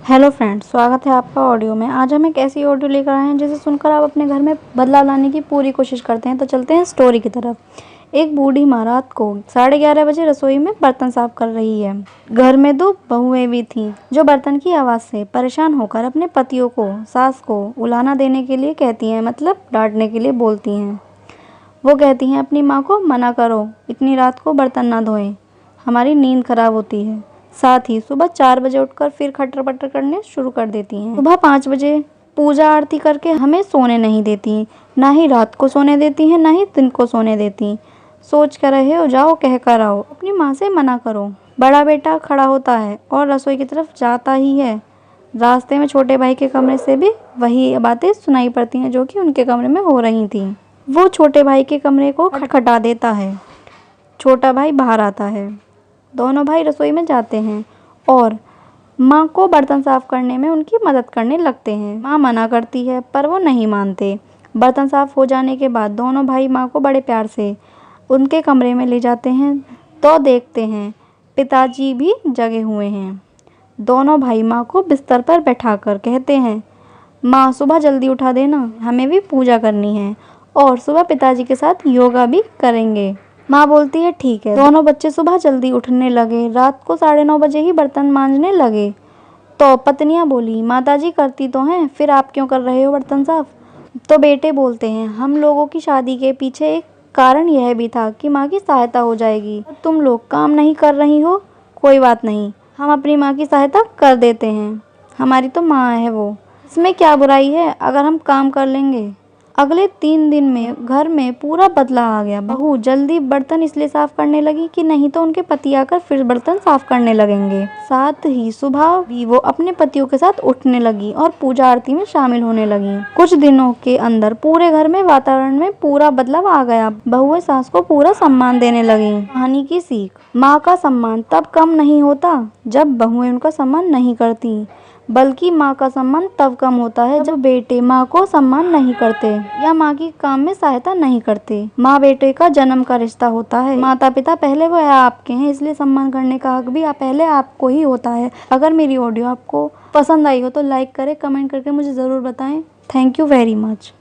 Hello friends, स्वागत है आपका ऑडियो में। आज हम एक ऐसी ऑडियो लेकर आए हैं जिसे सुनकर आप अपने घर में बदलाव लाने की पूरी कोशिश करते हैं। तो चलते हैं स्टोरी की तरफ। एक बूढ़ी माँ रात को 11:30 बजे रसोई में बर्तन साफ कर रही है। घर में 2 बहुएं भी थीं जो बर्तन की आवाज़ से परेशान होकर अपने पतियों को, सास को उलाना देने के लिए कहती हैं, मतलब डांटने के लिए बोलती हैं। वो कहती हैं, अपनी माँ को मना करो, इतनी रात को बर्तन ना धोएं, हमारी नींद खराब होती है। साथ ही सुबह 4 बजे उठकर फिर खटर पटर करने शुरू कर देती हैं। सुबह 5 बजे पूजा आरती करके हमें सोने नहीं देती, ना ही रात को सोने देती हैं, ना ही दिन को सोने देती। सोच कर रहे हो, जाओ कह कर आओ, अपनी माँ से मना करो। बड़ा बेटा खड़ा होता है और रसोई की तरफ जाता ही है। रास्ते में छोटे भाई के कमरे से भी वही बातें सुनाई पड़ती हैं जो कि उनके कमरे में हो रही थी। वो छोटे भाई के कमरे को खटखटा देता है। छोटा भाई बाहर आता है। दोनों भाई रसोई में जाते हैं और माँ को बर्तन साफ करने में उनकी मदद करने लगते हैं। माँ मना करती है पर वो नहीं मानते। बर्तन साफ हो जाने के बाद दोनों भाई माँ को बड़े प्यार से उनके कमरे में ले जाते हैं तो देखते हैं पिताजी भी जगे हुए हैं। दोनों भाई माँ को बिस्तर पर बैठाकर कहते हैं, माँ सुबह जल्दी उठा देना, हमें भी पूजा करनी है और सुबह पिताजी के साथ योगा भी करेंगे। माँ बोलती है, ठीक है। दोनों बच्चे सुबह जल्दी उठने लगे। रात को 9:30 बजे ही बर्तन मांजने लगे। तो पत्नियाँ बोली, माताजी करती तो हैं, फिर आप क्यों कर रहे हो बर्तन साफ? तो बेटे बोलते हैं, हम लोगों की शादी के पीछे एक कारण यह भी था कि माँ की सहायता हो जाएगी। तुम लोग काम नहीं कर रही हो, कोई बात नहीं, हम अपनी माँ की सहायता कर देते हैं, हमारी तो माँ है वो, इसमें क्या बुराई है अगर हम काम कर लेंगे। अगले 3 दिन में घर में पूरा बदलाव आ गया। बहू जल्दी बर्तन इसलिए साफ करने लगी कि नहीं तो उनके पति आकर फिर बर्तन साफ करने लगेंगे। साथ ही सुबह भी वो अपने पतियों के साथ उठने लगी और पूजा आरती में शामिल होने लगी। कुछ दिनों के अंदर पूरे घर में वातावरण में पूरा बदलाव आ गया। बहुएं सास को पूरा सम्मान देने लगी। कहानी की सीख, माँ का सम्मान तब कम नहीं होता जब बहुएं उनका सम्मान नहीं करती, बल्कि माँ का सम्मान तब कम होता है जब बेटे माँ को सम्मान नहीं करते या माँ की काम में सहायता नहीं करते। माँ बेटे का जन्म का रिश्ता होता है। माता पिता पहले वो आपके हैं, इसलिए सम्मान करने का हक भी पहले आपको ही होता है। अगर मेरी ऑडियो आपको पसंद आई हो तो लाइक करें, कमेंट करके मुझे ज़रूर बताएं। Thank you very much.